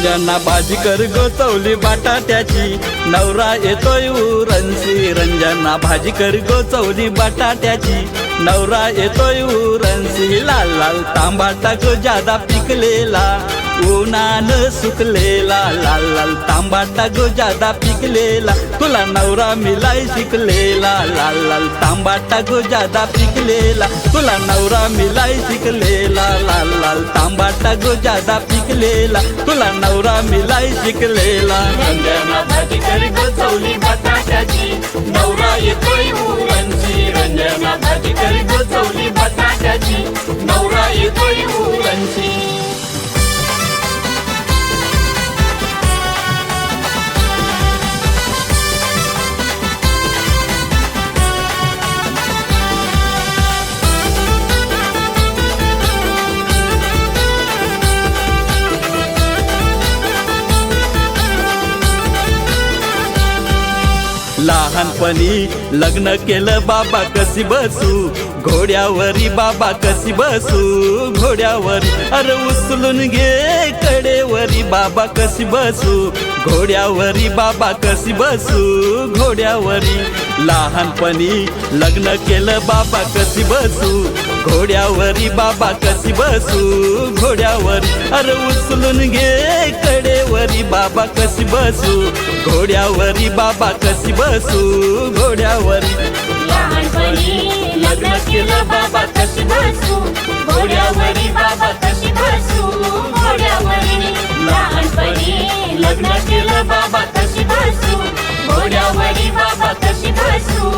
रंजना भाजी कर गोचवली बटाट्याची, नवरा येतोय उरणसी। रंजना भाजी कर गोचवली बटाट्याची, नवरा येतोय उरणसी। लाल लाल तांबाटा गो जादा पिकलेला, उन्हानं सुकलेला। लाल लाल तांबाटा गो जादा पिकलेला, तुला नवरा मिलाय शिकलेला। लाल लाल तांबाटा गो जादा पिकलेला, तुला नवरा मिलाय शिकलेला। लाल लाल तांबाटा गो जादा पिकलेला, तुला नवरा मिलाय शिकलेला। रंजना भाजी कर गोचवली बटाट्याची, नवरा येतोय उरणसी। रंजना भाजी कर गोचवली बटाट्याची, नवरा येतोय उरणसी। लहानपणी लग्न केलं बाबा कशी बसू, घोड्यावरी बाबा कशी बसू। घोड्यावरी अरे उचलून घे कडेवरी बाबा कशी बसू, घोड्यावरी बाबा कशी बसू। घोड्यावरी लहानपणी लग्न केलं बाबा कशी बसू, घोड्यावरी बाबा कशी बसू। घोड्यावरी अरे उचलून घे कडेवरी बाबा कशी बसू, घोड्यावरी बाबा कशी बसू। घोड्यावरी लहानपणी लग्न केलं बाबा कशी बसू, घोड्यावरी बाबा कशी बसू। घोड्यावरी लहानपणी लग्न केलं बाबा कशी बसू, घोड्यावरी बाबा कशी बसू।